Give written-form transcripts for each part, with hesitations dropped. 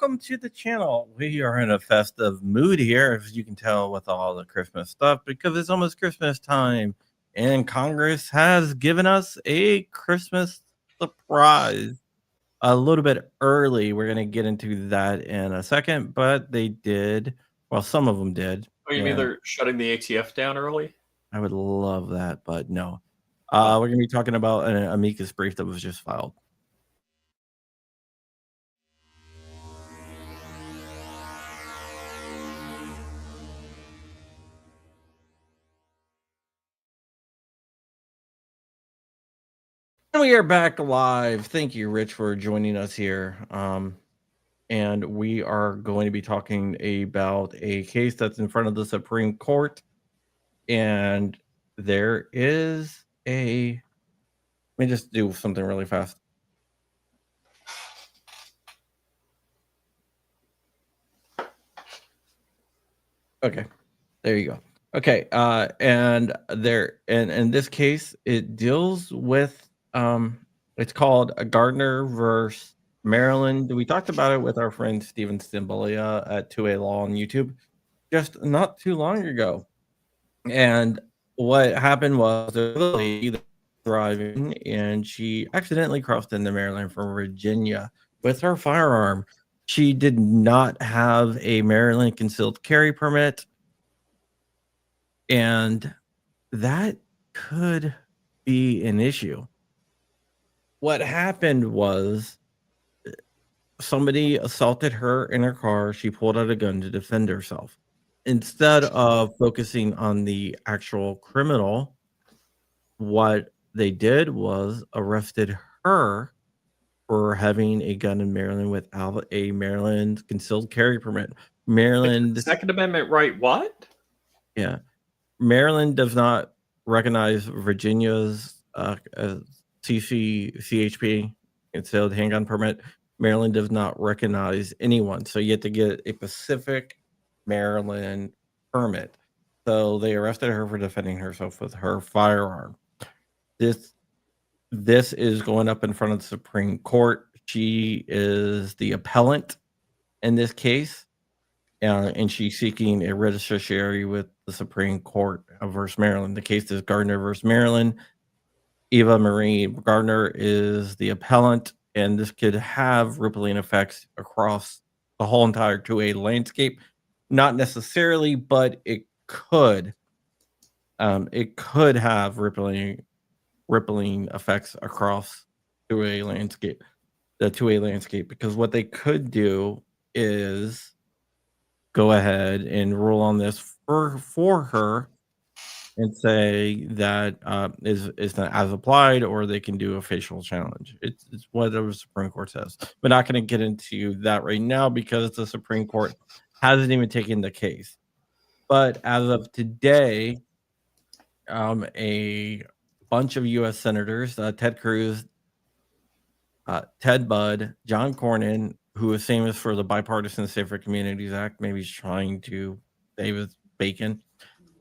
welcome to the channel. We are in a festive mood here, as you can tell with all the Christmas stuff, because it's almost Christmas time, and Congress has given us a Christmas surprise a little bit early. We're going to get into that in a second, but they did, well, some of them did. Oh, you mean they're shutting the ATF down early? I would love that, but no. We're going to be talking about an Amicus brief that was just filed. And we are back live. Thank you, Rich, for joining us here. And we are going to be talking about a case that's in front of the Supreme Court. And there is a... Let me just do something really fast. Okay, there you go. Okay, and in this case, it deals with it's called a Gardner versus Maryland. We talked about it with our friend Steven Stimbolia at 2A Law on YouTube just not too long ago. And what happened was a lady driving, and she accidentally crossed into Maryland from Virginia with her firearm. She did not have a Maryland concealed carry permit, and that could be an issue. What happened was somebody assaulted her in her car. She pulled out a gun to defend herself. Instead of focusing on the actual criminal, what they did was arrested her for having a gun in Maryland without a Maryland concealed carry permit. Maryland... Second Amendment right what? Yeah. Maryland does not recognize Virginia's CHP, concealed handgun permit. Maryland does not recognize anyone. So you have to get a specific Maryland permit. So they arrested her for defending herself with her firearm. This is going up in front of the Supreme Court. She is the appellant in this case, and she's seeking a writ of certiorari with the Supreme Court versus Maryland. The case is Gardner versus Maryland. Eva Marie Gardner is the appellant, and this could have rippling effects across the whole entire 2A landscape. Not necessarily, but it could. It could have rippling effects across 2A landscape, the 2A landscape, because what they could do is go ahead and rule on this for her and say that is not as applied, or they can do a facial challenge. It's what the Supreme Court says. We're not going to get into that right now because the Supreme Court hasn't even taken the case. But as of today, a bunch of U.S. senators, Ted Cruz, Ted Budd, John Cornyn, who is famous for the Bipartisan Safer Communities Act, maybe he's trying to save his bacon,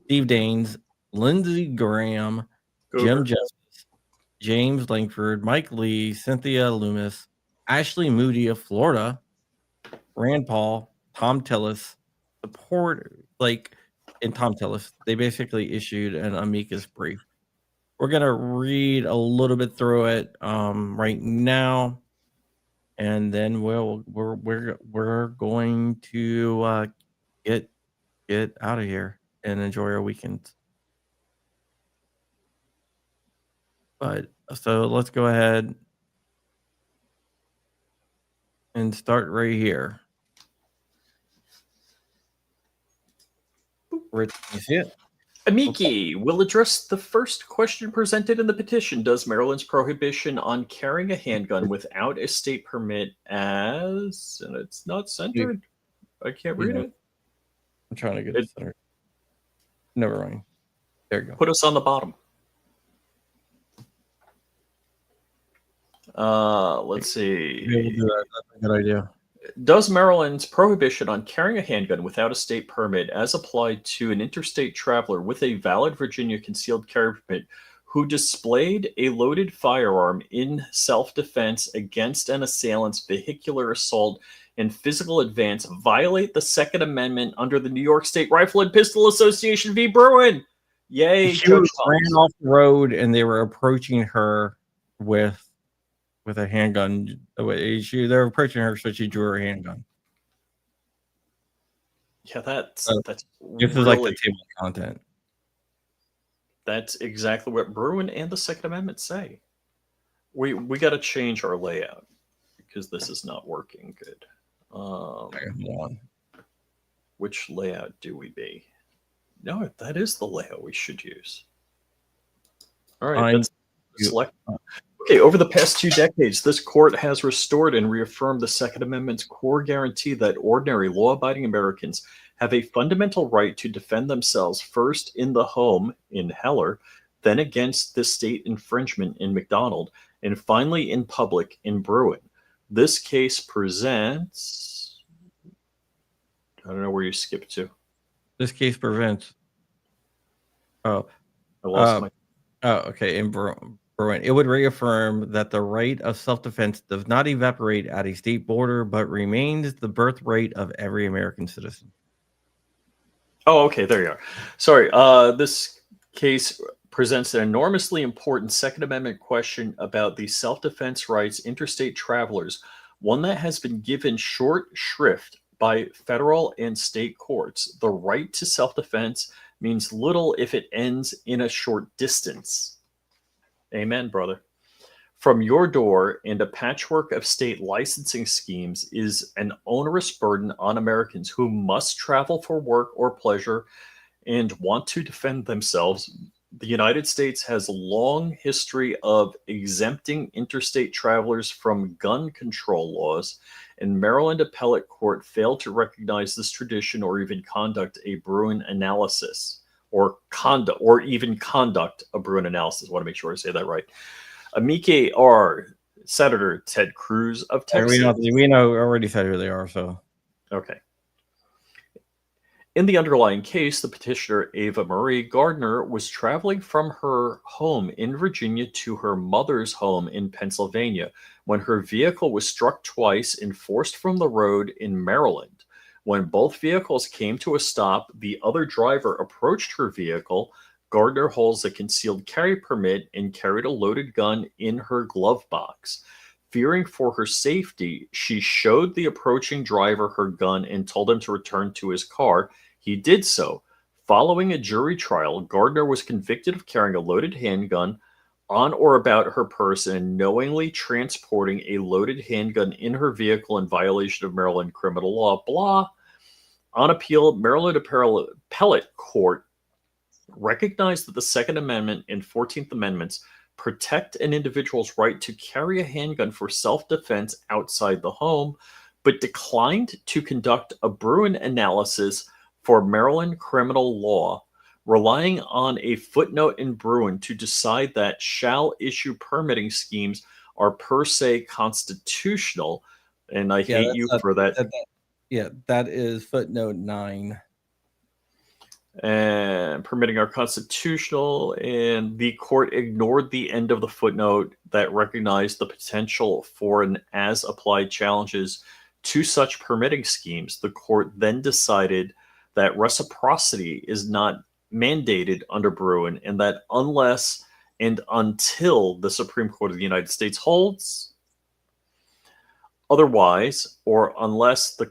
Steve Daines, Lindsey Graham, Jim Justice, James Lankford, Mike Lee, Cynthia Loomis, Ashley Moody of Florida, Rand Paul, Tom Tillis, and Tom Tillis, they basically issued an amicus brief. We're gonna read a little bit through it right now, and then we're going to get out of here and enjoy our weekend. But so let's go ahead and start right here. Rich, you see it? Amici will address the first question presented in the petition. Does Maryland's prohibition on carrying a handgun without a state permit as... And it's not centered. I can't read it. I'm trying to get it centered. Never mind. There you go. Put us on the bottom. Let's see. That's a good idea. Does Maryland's prohibition on carrying a handgun without a state permit, as applied to an interstate traveler with a valid Virginia concealed carry permit who displayed a loaded firearm in self-defense against an assailant's vehicular assault and physical advance violate the Second Amendment under the New York State Rifle and Pistol Association v. Bruin. Yay, She Judge ran Thomas. off the road, and they were approaching her with a handgun. They're approaching her, so she drew her handgun. Yeah, that's This really, is like the table of content. That's exactly what Bruin and the Second Amendment say. We got to change our layout because this is not working good. Which layout do we be? No, that is the layout we should use. All right, let's select. Okay, over the past 2 decades, this court has restored and reaffirmed the Second Amendment's core guarantee that ordinary law-abiding Americans have a fundamental right to defend themselves first in the home in Heller, then against the state infringement in McDonald, and finally in public in Bruin. This case presents... I don't know where you skipped to. This case prevents... I lost my... okay, in Bruin. It would reaffirm that the right of self-defense does not evaporate at a state border, but remains the birthright of every American citizen. Oh, okay, there you are. Sorry, this case presents an enormously important Second Amendment question about the self-defense rights interstate travelers, one that has been given short shrift by federal and state courts. The right to self-defense means little if it ends in a short distance. Amen, brother. From your door and a patchwork of state licensing schemes is an onerous burden on Americans who must travel for work or pleasure and want to defend themselves. The United States has a long history of exempting interstate travelers from gun control laws, and Maryland Appellate Court failed to recognize this tradition or even conduct a Bruin analysis. Or even conduct a Bruin analysis. I want to make sure I say that right. Amicus are Senator Ted Cruz of Texas. We know already said who they are, so. Okay. In the underlying case, the petitioner Ava Marie Gardner was traveling from her home in Virginia to her mother's home in Pennsylvania when her vehicle was struck twice and forced from the road in Maryland. When both vehicles came to a stop, the other driver approached her vehicle. Gardner holds a concealed carry permit and carried a loaded gun in her glove box. Fearing for her safety, she showed the approaching driver her gun and told him to return to his car. He did so. Following a jury trial, Gardner was convicted of carrying a loaded handgun on or about her person and knowingly transporting a loaded handgun in her vehicle in violation of Maryland criminal law. Blah. On appeal, Maryland Appellate Court recognized that the Second Amendment and 14th Amendments protect an individual's right to carry a handgun for self-defense outside the home, but declined to conduct a Bruin analysis for Maryland criminal law, relying on a footnote in Bruin to decide that shall issue permitting schemes are per se constitutional. And I hate you for that. That is footnote 9. And permitting are constitutional, and the court ignored the end of the footnote that recognized the potential for an as-applied challenges to such permitting schemes. The court then decided that reciprocity is not mandated under Bruin, and that unless and until the Supreme Court of the United States holds otherwise, or unless the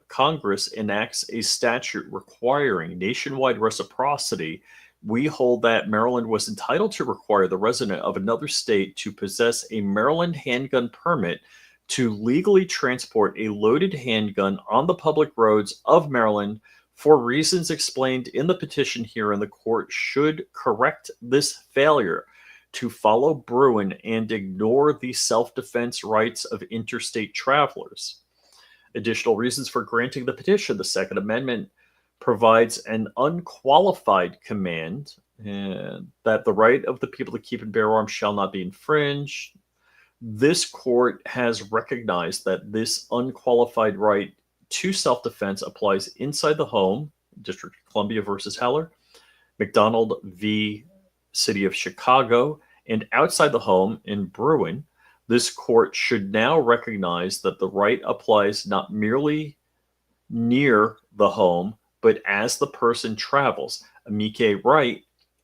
Congress enacts a statute requiring nationwide reciprocity, we hold that Maryland was entitled to require the resident of another state to possess a Maryland handgun permit to legally transport a loaded handgun on the public roads of Maryland for reasons explained in the petition here, and the court should correct this failure to follow Bruin and ignore the self-defense rights of interstate travelers. Additional reasons for granting the petition. The Second Amendment provides an unqualified command that the right of the people to keep and bear arms shall not be infringed. This court has recognized that this unqualified right to self-defense applies inside the home, District of Columbia versus Heller, McDonald v. City of Chicago, and outside the home in Bruin. This court should now recognize that the right applies not merely near the home, but as the person travels. Amici write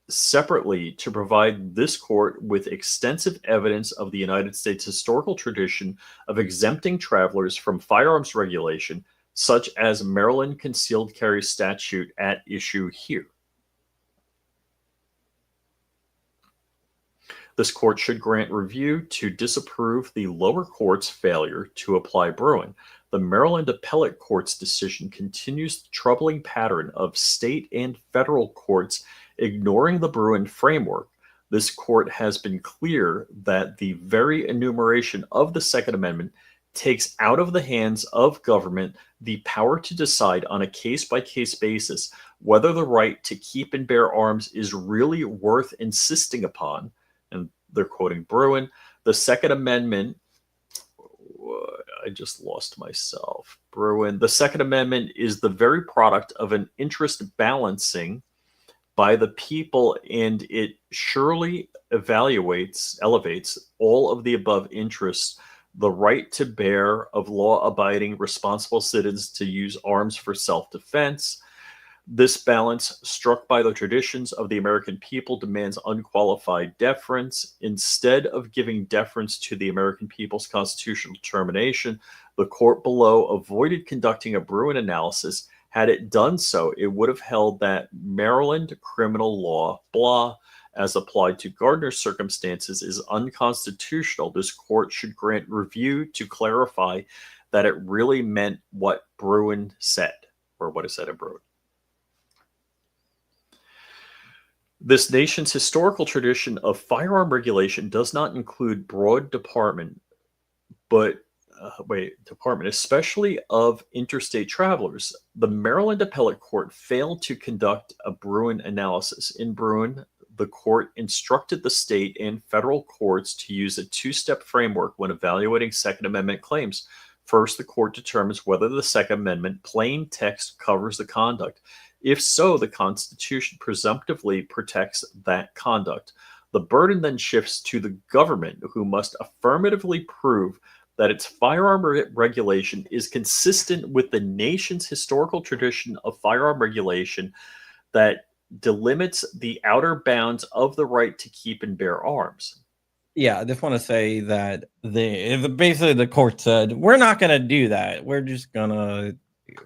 separately to provide this court with extensive evidence of the United States historical tradition of exempting travelers from firearms regulation, such as Maryland concealed carry statute at issue here. This court should grant review to disapprove the lower court's failure to apply Bruin. The Maryland Appellate Court's decision continues the troubling pattern of state and federal courts ignoring the Bruin framework. This court has been clear that the very enumeration of the Second Amendment takes out of the hands of government the power to decide on a case-by-case basis whether the right to keep and bear arms is really worth insisting upon. And they're quoting Bruin. The Second Amendment, I just lost myself. Bruin. The Second Amendment is the very product of an interest balancing by the people, and it surely elevates all of the above interests, the right to bear of law-abiding, responsible citizens to use arms for self-defense. This balance, struck by the traditions of the American people, demands unqualified deference. Instead of giving deference to the American people's constitutional determination, the court below avoided conducting a Bruin analysis. Had it done so, it would have held that Maryland criminal law, blah, as applied to Gardner's circumstances, is unconstitutional. This court should grant review to clarify that it really meant what Bruin said, or what it said in Bruin. This nation's historical tradition of firearm regulation does not include broad department, especially of interstate travelers. The Maryland Appellate Court failed to conduct a Bruin analysis. In Bruin, the court instructed the state and federal courts to use a two-step framework when evaluating Second Amendment claims. First, the court determines whether the Second Amendment plain text covers the conduct. If so, the Constitution presumptively protects that conduct. The burden then shifts to the government, who must affirmatively prove that its firearm regulation is consistent with the nation's historical tradition of firearm regulation that delimits the outer bounds of the right to keep and bear arms. Yeah, I just want to say that basically the court said, we're not going to do that. We're just going to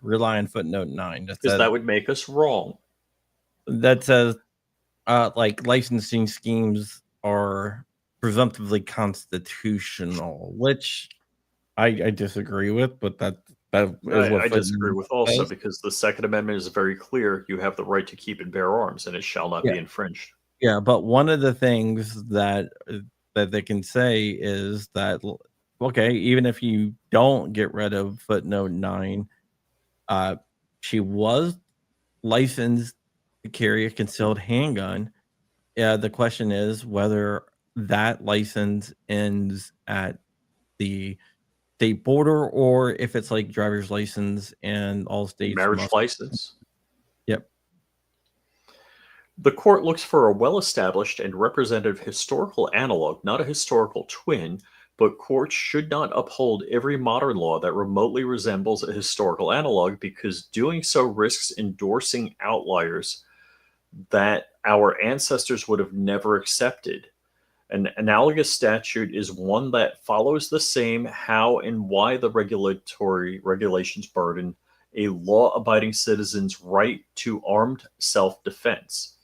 rely on footnote 9. Because that would make us wrong. That says like licensing schemes are presumptively constitutional, which I disagree with, but that is what I disagree with also says. Because the Second Amendment is very clear. You have the right to keep and bear arms, and it shall not be infringed. Yeah, but one of the things that they can say is that, okay, even if you don't get rid of footnote 9, she was licensed to carry a concealed handgun. The question is whether that license ends at the state border, or if it's like driver's license and all states. Marriage license. Yep. The court looks for a well-established and representative historical analog, not a historical twin, but courts should not uphold every modern law that remotely resembles a historical analog, because doing so risks endorsing outliers that our ancestors would have never accepted. An analogous statute is one that follows the same how and why the regulations burden a law-abiding citizen's right to armed self-defense.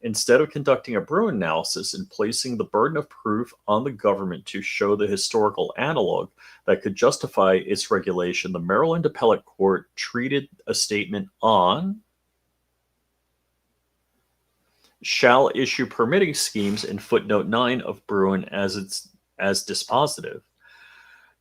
Instead of conducting a Bruin analysis and placing the burden of proof on the government to show the historical analog that could justify its regulation, the Maryland Appellate Court treated a statement on shall issue permitting schemes in footnote 9 of Bruin as dispositive.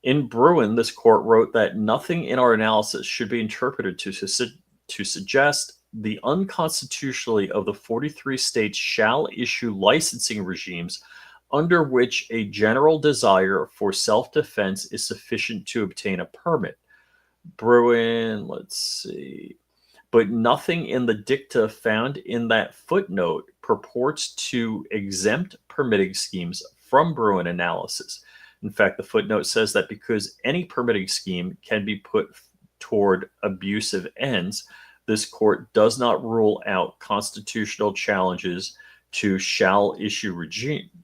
In Bruin, this court wrote that nothing in our analysis should be interpreted to suggest the unconstitutionality of the 43 states shall issue licensing regimes under which a general desire for self-defense is sufficient to obtain a permit. Bruin, let's see. But nothing in the dicta found in that footnote purports to exempt permitting schemes from Bruin analysis. In fact, the footnote says that because any permitting scheme can be put toward abusive ends, this court does not rule out constitutional challenges to shall issue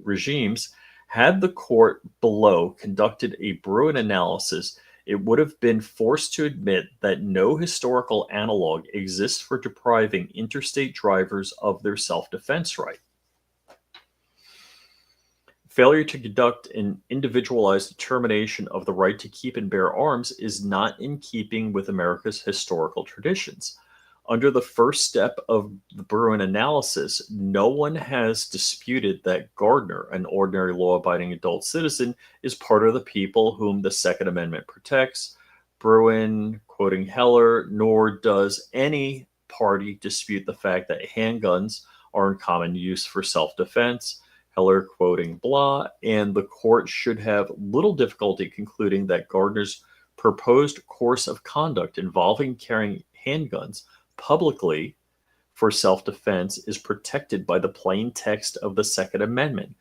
regimes. Had the court below conducted a Bruin analysis, it would have been forced to admit that no historical analog exists for depriving interstate drivers of their self-defense right. Failure to conduct an individualized determination of the right to keep and bear arms is not in keeping with America's historical traditions. Under the first step of the Bruin analysis, no one has disputed that Gardner, an ordinary law-abiding adult citizen, is part of the people whom the Second Amendment protects. Bruin, quoting Heller, nor does any party dispute the fact that handguns are in common use for self-defense. Heller, quoting Blah, and the court should have little difficulty concluding that Gardner's proposed course of conduct involving carrying handguns publicly for self-defense is protected by the plain text of the Second Amendment.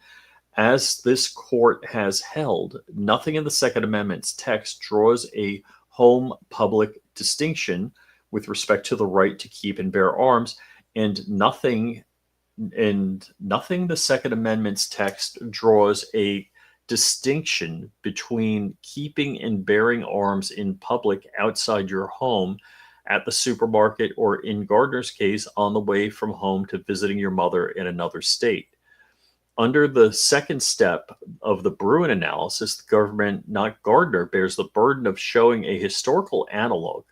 As this court has held, nothing in the Second Amendment's text draws a home-public distinction with respect to the right to keep and bear arms, and nothing the Second Amendment's text draws a distinction between keeping and bearing arms in public outside your home, at the supermarket, or in Gardner's case, on the way from home to visiting your mother in another state. Under the second step of the Bruin analysis, the government, not Gardner, bears the burden of showing a historical analog.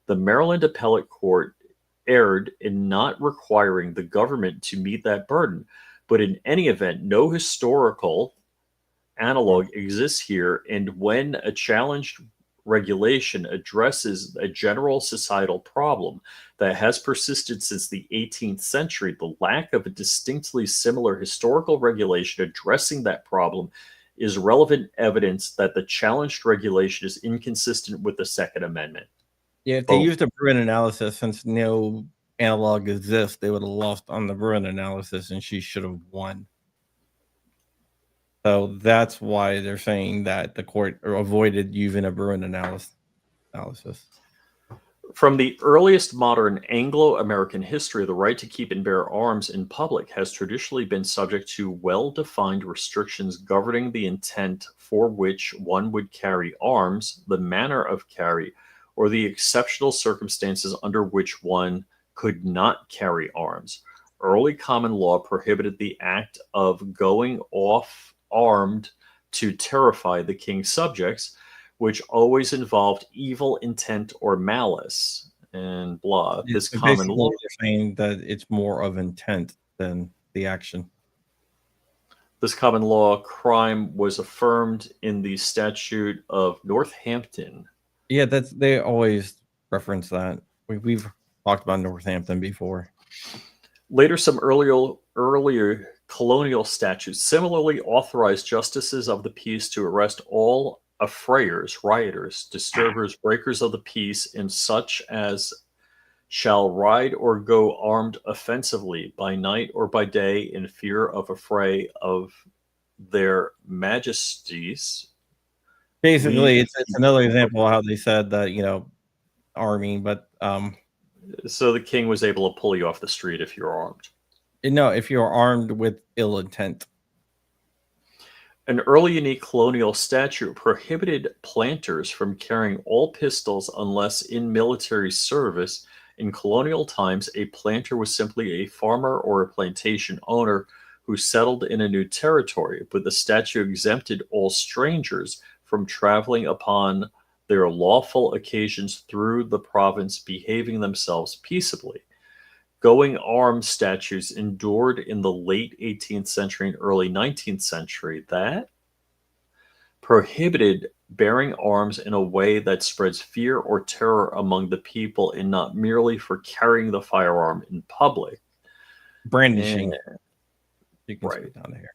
The Maryland Appellate Court erred in not requiring the government to meet that burden, but in any event, no historical analog exists here, and when a challenged regulation addresses a general societal problem that has persisted since the 18th century, the lack of a distinctly similar historical regulation addressing that problem is relevant evidence that the challenged regulation is inconsistent with the Second Amendment. Yeah, if they used a Bruin analysis, since no analog exists, they would have lost on the Bruin analysis, and she should have won. So that's why they're saying that the court avoided using a Bruin analysis. From the earliest modern Anglo-American history, the right to keep and bear arms in public has traditionally been subject to well-defined restrictions governing the intent for which one would carry arms, the manner of carry, or the exceptional circumstances under which one could not carry arms. Early common law prohibited the act of going off armed to terrify the king's subjects, which always involved evil intent or malice, and blah. This common law, they're saying that it's more of intent than the action. This common law crime was affirmed in the Statute of Northampton. Yeah, they always reference that. We've talked about Northampton before. Later, some earlier colonial statutes similarly authorized justices of the peace to arrest all affrayers, rioters, disturbers, breakers of the peace, and such as shall ride or go armed offensively by night or by day in fear of affray of their majesties. Basically, it's another example of how they said that, arming, but so the king was able to pull you off the street if you're armed. No, if you're armed with ill intent. An early unique colonial statute prohibited planters from carrying all pistols unless in military service. In colonial times, a planter was simply a farmer or a plantation owner who settled in a new territory, but the statute exempted all strangers from traveling upon their lawful occasions through the province, behaving themselves peaceably. Going armed statutes endured in the late 18th century and early 19th century that prohibited bearing arms in a way that spreads fear or terror among the people, and not merely for carrying the firearm in public. Brandishing. You can right down here.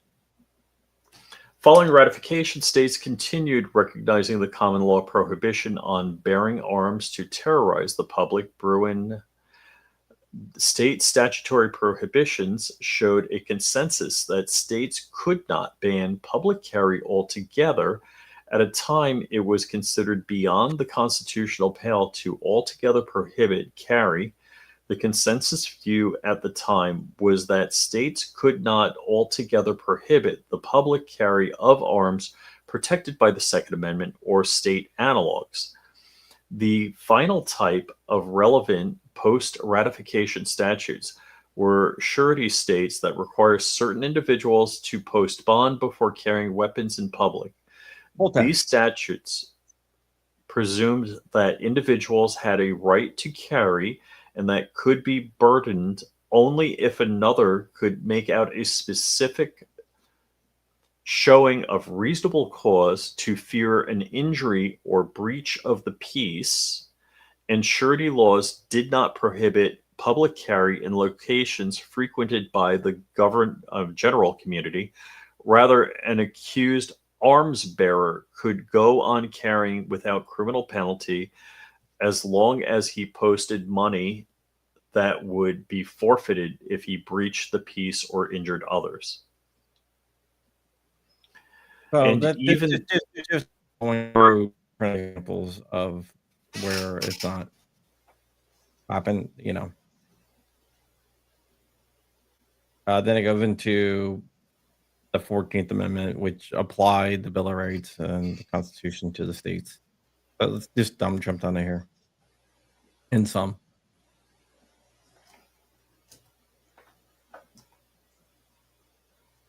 Following ratification, states continued recognizing the common law prohibition on bearing arms to terrorize the public. Bruin State statutory prohibitions showed a consensus that states could not ban public carry altogether. At a time, it was considered beyond the constitutional pale to altogether prohibit carry. The consensus view at the time was that states could not altogether prohibit the public carry of arms protected by the Second Amendment or state analogs. The final type of relevant post-ratification statutes were surety states that require certain individuals to post bond before carrying weapons in public. These statutes presumed that individuals had a right to carry and that could be burdened only if another could make out a specific showing of reasonable cause to fear an injury or breach of the peace, and surety laws did not prohibit public carry in locations frequented by the general community. Rather, an accused arms bearer could go on carrying without criminal penalty as long as he posted money that would be forfeited if he breached the peace or injured others. So And that even just going through examples of where it's not happened, then it goes into the 14th Amendment, which applied the Bill of Rights and the Constitution to the states. But let's just jump down to here. In some.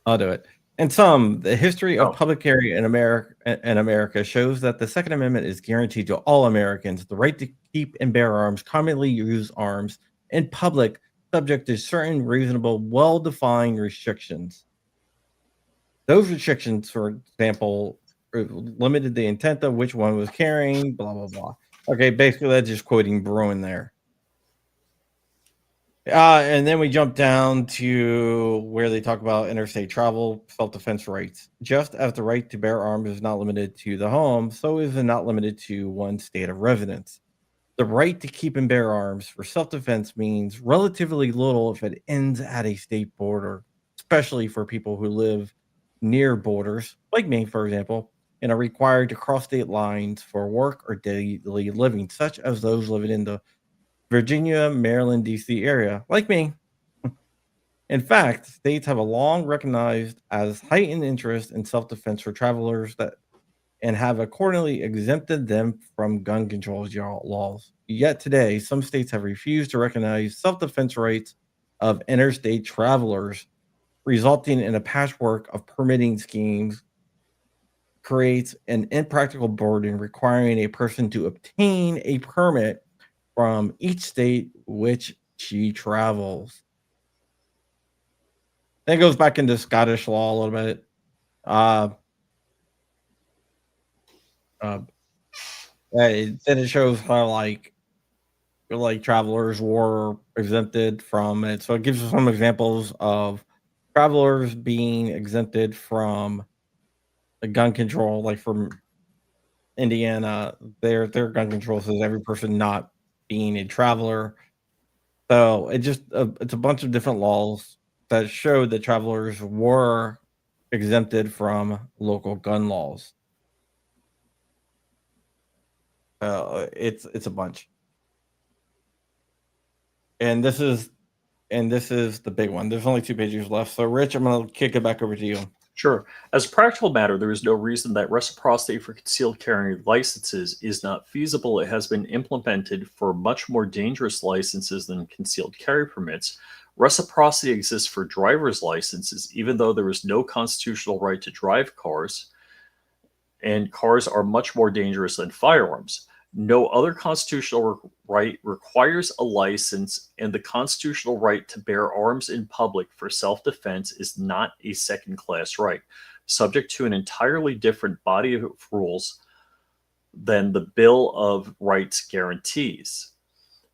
I'll do it. In some, the history of public carry in America shows that the Second Amendment is guaranteed to all Americans the right to keep and bear arms, commonly use arms in public, subject to certain reasonable, well-defined restrictions. Those restrictions, for example, limited the intent of which one was carrying, blah, blah, blah. Okay, basically that's just quoting Bruin there. And then we jump down to where they talk about interstate travel, self-defense rights. Just as the right to bear arms is not limited to the home, so is it not limited to one state of residence. The right to keep and bear arms for self-defense means relatively little if it ends at a state border, especially for people who live near borders, like me, for example, and are required to cross state lines for work or daily living, such as those living in the Virginia, Maryland, D.C. area, like me. In fact, states have a long recognized as heightened interest in self-defense for travelers and have accordingly exempted them from gun control laws. Yet today, some states have refused to recognize self-defense rights of interstate travelers, resulting in a patchwork of permitting schemes, creates an impractical burden requiring a person to obtain a permit from each state which she travels. Then it goes back into Scottish law a little bit. Then it shows how like travelers were exempted from it. So it gives us some examples of travelers being exempted from the gun control, like from Indiana. Their gun control says every person not being a traveler. So it's a bunch of different laws that showed that travelers were exempted from local gun laws. It's a bunch. And this is the big one. There's only 2 pages left. So Rich, I'm going to kick it back over to you. Sure. As a practical matter, there is no reason that reciprocity for concealed carry licenses is not feasible. It has been implemented for much more dangerous licenses than concealed carry permits. Reciprocity exists for driver's licenses, even though there is no constitutional right to drive cars, and cars are much more dangerous than firearms. No other constitutional right requires a license, and the constitutional right to bear arms in public for self-defense is not a second-class right, subject to an entirely different body of rules than the Bill of Rights guarantees.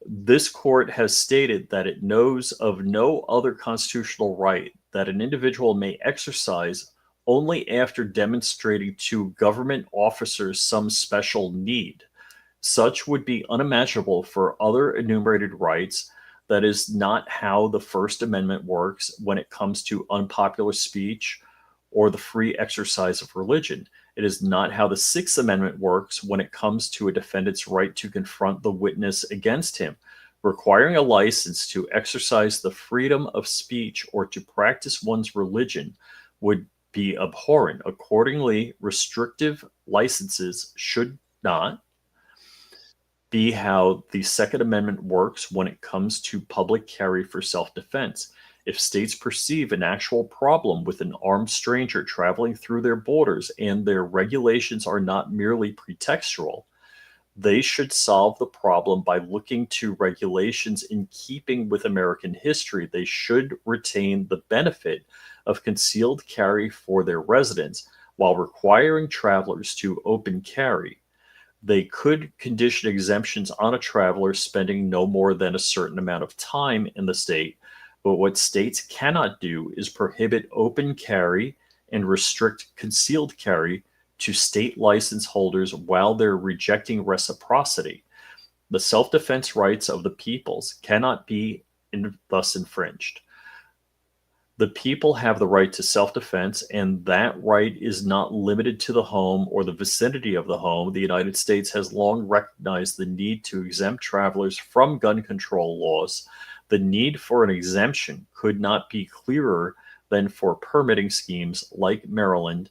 This court has stated that it knows of no other constitutional right that an individual may exercise only after demonstrating to government officers some special need. Such would be unimaginable for other enumerated rights That is not how the First Amendment works when it comes to unpopular speech or the free exercise of religion. It is not how the Sixth Amendment works when it comes to a defendant's right to confront the witness against him. Requiring a license to exercise the freedom of speech or to practice one's religion would be abhorrent. Accordingly, restrictive licenses should not be how the Second Amendment works when it comes to public carry for self-defense. If states perceive an actual problem with an armed stranger traveling through their borders and their regulations are not merely pretextual, they should solve the problem by looking to regulations in keeping with American history. They should retain the benefit of concealed carry for their residents while requiring travelers to open carry. They could condition exemptions on a traveler spending no more than a certain amount of time in the state, but what states cannot do is prohibit open carry and restrict concealed carry to state license holders while they're rejecting reciprocity. The self-defense rights of the peoples cannot be thus infringed. The people have the right to self-defense, and that right is not limited to the home or the vicinity of the home. The United States has long recognized the need to exempt travelers from gun control laws. The need for an exemption could not be clearer than for permitting schemes like Maryland's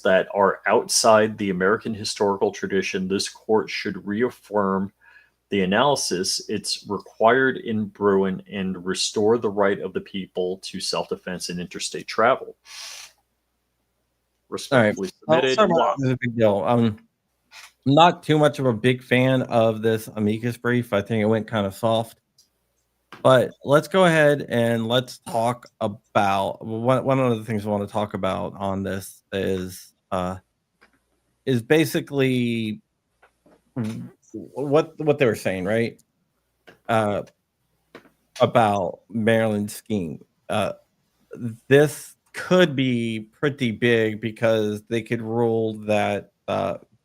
that are outside the American historical tradition. This court should reaffirm the analysis it's required in Bruin and restore the right of the people to self-defense and interstate travel. Respectfully submitted. This is a big deal. I'm not too much of a big fan of this amicus brief. I think it went kind of soft. But let's go ahead and let's talk about one of the things I want to talk about on this is basically what they were saying, right? About Maryland's scheme. This could be pretty big because they could rule that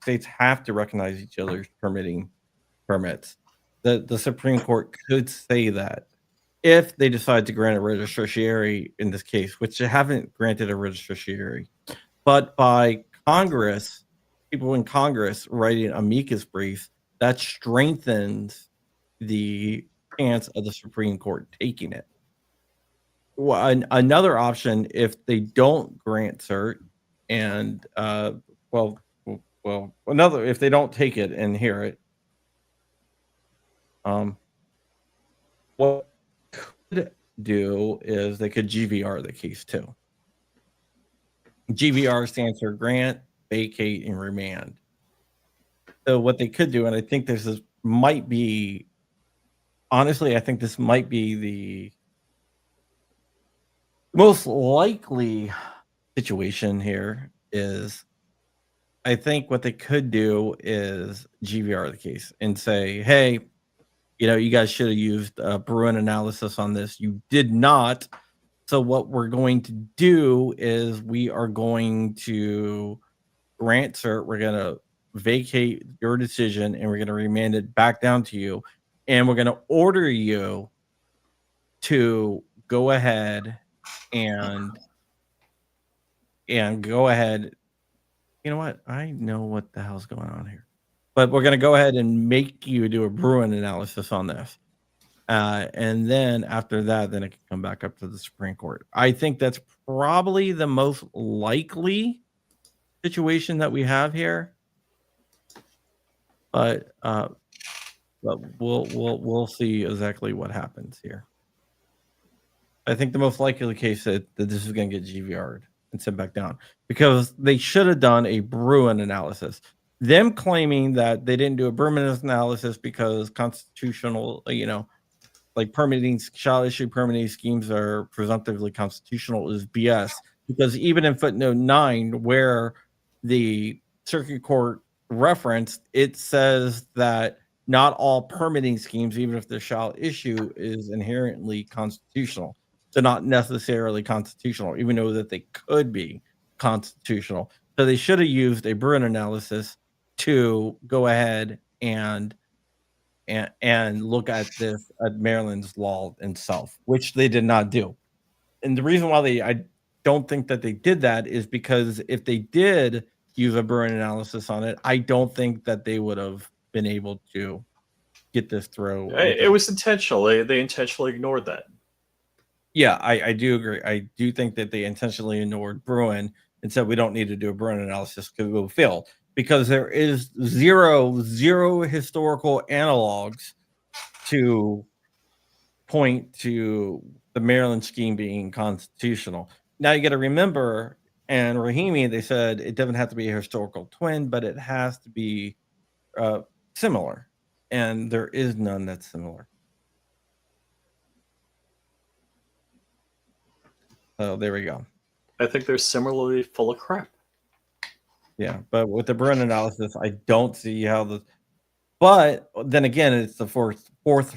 states have to recognize each other's permits. The Supreme Court could say that if they decide to grant a writ certiorari in this case, which they haven't granted a writ certiorari, but by Congress, people in Congress writing amicus briefs, that strengthens the chance of the Supreme Court taking it. Well, another option, if they don't grant cert, and if they don't take it and hear it, what could do is they could GVR the case too. GVR stands for grant, vacate, and remand. So what they could do, and I think might be the most likely situation here is I think what they could do is GVR the case and say, hey, you guys should have used Bruin analysis on this. You did not. So what we're going to do is we are going to grant cert. We're going to vacate your decision and we're going to remand it back down to you. And we're going to order you to go ahead and go ahead. You know what? I know what the hell's going on here. But we're going to go ahead and make you do a Bruin analysis on this. And then after that, then it can come back up to the Supreme Court. I think that's probably the most likely situation that we have here. But we'll see exactly what happens here. I think the most likely case that this is going to get GVR'd and sent back down because they should have done a Bruin analysis. Them claiming that they didn't do a Bruin analysis because constitutional, like child issue permitting schemes are presumptively constitutional is BS. Because even in footnote 9, where the circuit court referenced, it says that not all permitting schemes, even if they're child issue, is inherently constitutional. They're not necessarily constitutional, even though that they could be constitutional. So they should have used a Bruin analysis to go ahead and and look at this at Maryland's law itself, which they did not do. And the reason why I don't think that they did that is because if they did use a Bruin analysis on it, I don't think that they would have been able to get this through. It was intentional. They intentionally ignored that. Yeah, I do agree. I do think that they intentionally ignored Bruin and said we don't need to do a Bruin analysis because it will fail. Because there is zero historical analogs to point to the Maryland scheme being constitutional. Now you got to remember, and Rahimi, they said it doesn't have to be a historical twin, but it has to be similar, and there is none that's similar. So there we go. I think they're similarly full of crap. Yeah, but with the Bruin analysis, I don't see how the. But then again, it's the Fourth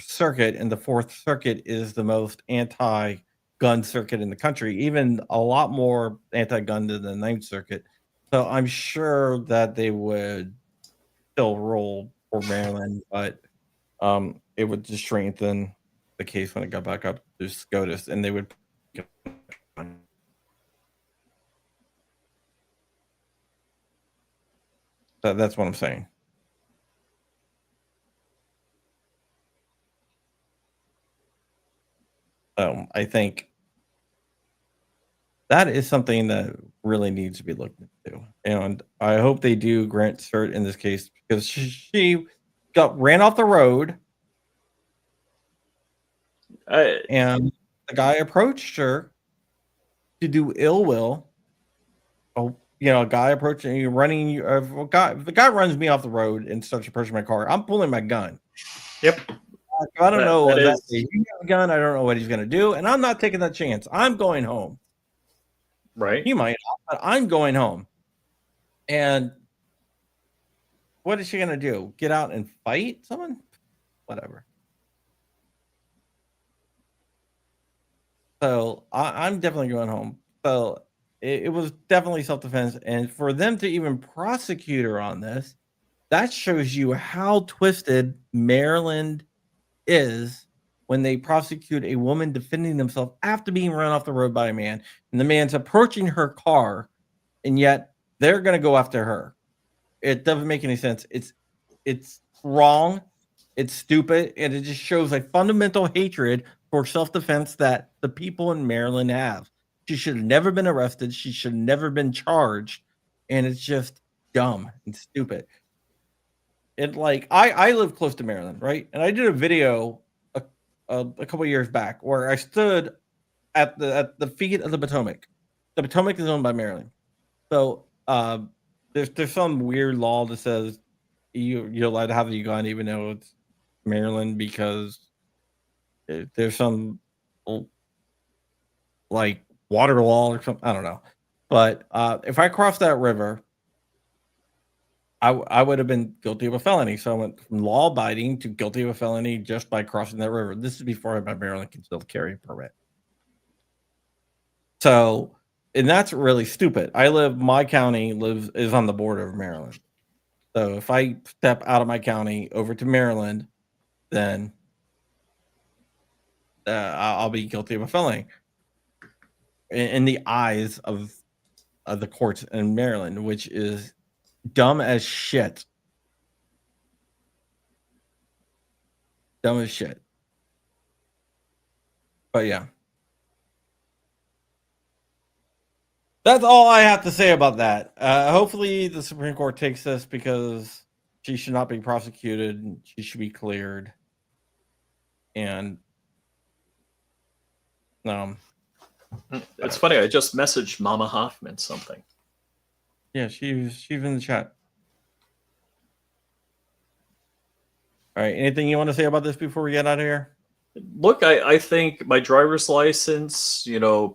Circuit, and the Fourth Circuit is the most anti-gun circuit in the country, even a lot more anti-gun than the Ninth Circuit. So I'm sure that they would still rule for Maryland, but it would just strengthen the case when it got back up to SCOTUS, and they would. That's what I'm saying. I think that is something that really needs to be looked into, and I hope they do grant cert in this case because she ran off the road, and the guy approached her to do ill will. Oh, a guy approaching you, running you. If the guy runs me off the road and starts approaching my car, I'm pulling my gun. Yep. I don't know exactly. He got a gun. I don't know what he's going to do, and I'm not taking that chance. I'm going home. Right. He might, but I'm going home. And what is she going to do? Get out and fight someone? Whatever. So I'm definitely going home. So it was definitely self-defense, and for them to even prosecute her on this, that shows you how twisted Maryland is when they prosecute a woman defending themselves after being run off the road by a man, and the man's approaching her car, and yet they're going to go after her. It doesn't make any sense. It's wrong. It's stupid, and it just shows a fundamental hatred for self-defense that the people in Maryland have. She should have never been arrested. She should have never been charged, and it's just dumb and stupid. I live close to Maryland, right? And I did a video a couple of years back where I stood at the feet of the Potomac. The Potomac is owned by Maryland, so there's some weird law that says you're allowed to have a gun even though it's Maryland because there's some like water law or something. I don't know, but if I cross that river, I would have been guilty of a felony. So I went from law abiding to guilty of a felony just by crossing that river. This is before I had my Maryland concealed carry permit. So, and that's really stupid. My county is on the border of Maryland. So if I step out of my county over to Maryland, then I'll be guilty of a felony in the eyes of the courts in Maryland, which is dumb as shit. Dumb as shit. But yeah. That's all I have to say about that. Hopefully the Supreme Court takes this because she should not be prosecuted. She should be cleared. And it's funny. I just messaged Mama Hoffman something. Yeah, she's in the chat. All right. Anything you want to say about this before we get out of here? Look, I think my driver's license,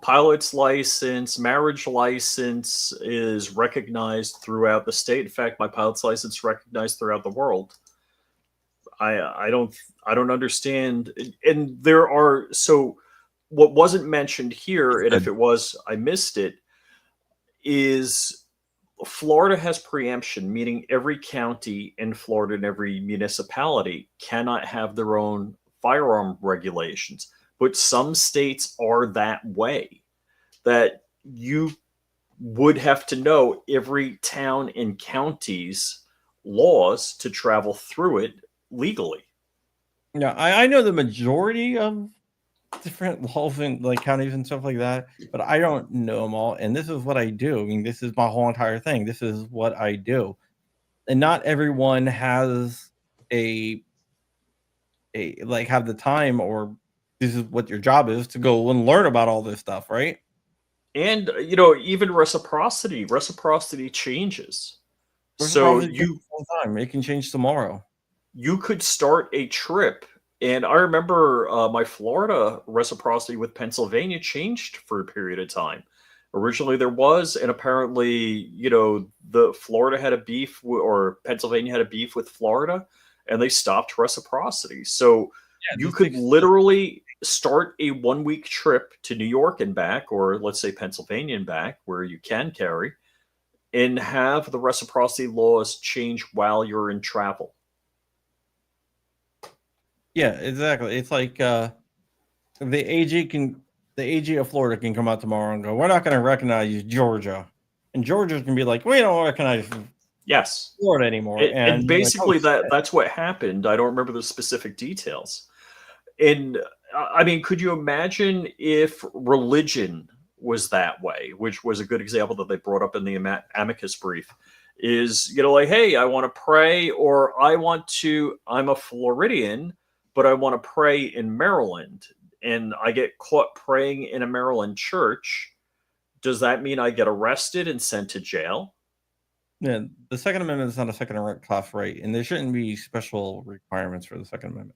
pilot's license, marriage license is recognized throughout the state. In fact, my pilot's license is recognized throughout the world. I don't understand. And there are, so what wasn't mentioned here, and if it was, I missed it, is Florida has preemption, meaning every county in Florida and every municipality cannot have their own firearm regulations. But some states are that way, that you would have to know every town and county's laws to travel through it legally. Yeah, I know the majority of different laws in like counties and stuff like that, but I don't know them all. And this is what I do. I mean, this is my whole entire thing. This is what I do. And not everyone has a like have the time, or this is what your job is, to go and learn about all this stuff, right? And even reciprocity changes. So Reciprocity changes all the time. It can change tomorrow. you could start a trip. And I remember my Florida reciprocity with Pennsylvania changed for a period of time. Originally there was, and apparently, the Florida had a beef or Pennsylvania had a beef with Florida, and they stopped reciprocity. So Yeah, you this could takes literally start a 1 week trip to New York and back, or let's say Pennsylvania and back, where you can carry, and have the reciprocity laws change while you're in travel. yeah, exactly. It's like the AG of Florida can come out tomorrow and go, we're not going to recognize Georgia, and Georgia's can be like, we don't recognize Yes. Florida anymore. And you're like, basically oh, that's what happened. I don't remember the specific details. And I mean, could you imagine if religion was that way, which was a good example that they brought up in the Amicus brief, is, like, hey, I want to pray, or I'm a Floridian, but I want to pray in Maryland, and I get caught praying in a Maryland church. Does that mean I get arrested and sent to jail? yeah, the Second Amendment is not a second class right, and there shouldn't be special requirements for the Second Amendment.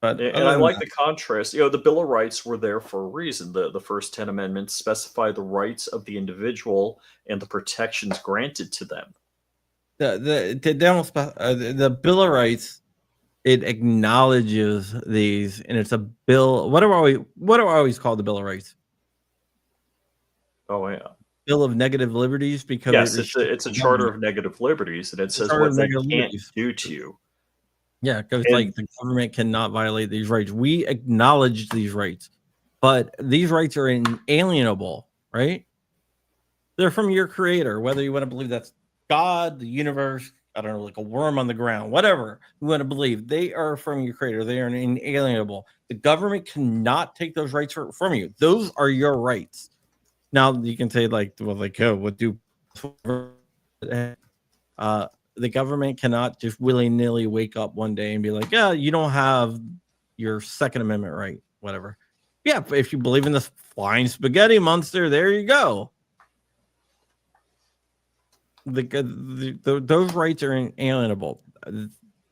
But And I like the contrast. The Bill of Rights were there for a reason. The first 10 amendments specify the rights of the individual and the protections granted to them. The Bill of Rights, it acknowledges these, and it's a bill. What do I always call the Bill of Rights? Oh, yeah. Bill of Negative Liberties, because Yes, it's a charter of negative liberties, and it says what they can't do to you. Yeah, because like the government cannot violate these rights. We acknowledge these rights, but these rights are inalienable, right? They're from your creator, whether you want to believe that's God, the universe, I don't know, like a worm on the ground, whatever you want to believe. They are from your creator. They are inalienable. The government cannot take those rights from you. Those are your rights. Now you can say like, well, like, oh, what do the government cannot just willy-nilly wake up one day and be like, yeah, you don't have your Second Amendment right, whatever. Yeah, if you believe in this flying spaghetti monster, there you go. Those rights are inalienable.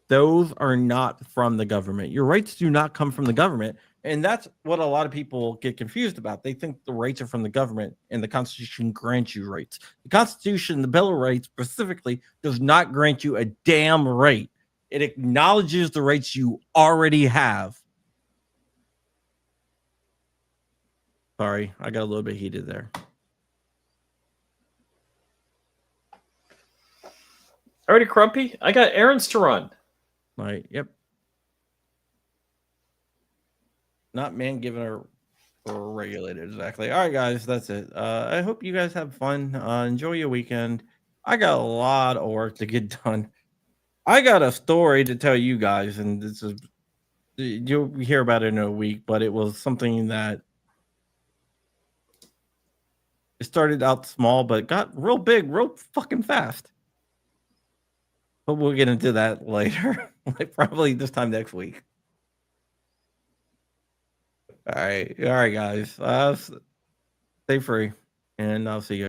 Those are not from the government. Your rights do not come from the government. And that's what a lot of people get confused about. They think the rights are from the government and the Constitution grants you rights. The Constitution, the Bill of Rights specifically, does not grant you a damn right. It acknowledges the rights you already have. Sorry, I got a little bit heated there. Alrighty, Crumpy, I got errands to run. Right, yep. Not man given or regulated, exactly. All right, guys, that's it. I hope you guys have fun. Enjoy your weekend. I got a lot of work to get done. I got a story to tell you guys, and this is, you'll hear about it in a week, but it was something that it started out small, but got real big, real fucking fast. But we'll get into that later, like probably this time next week. All right, guys. Stay free, and I'll see you.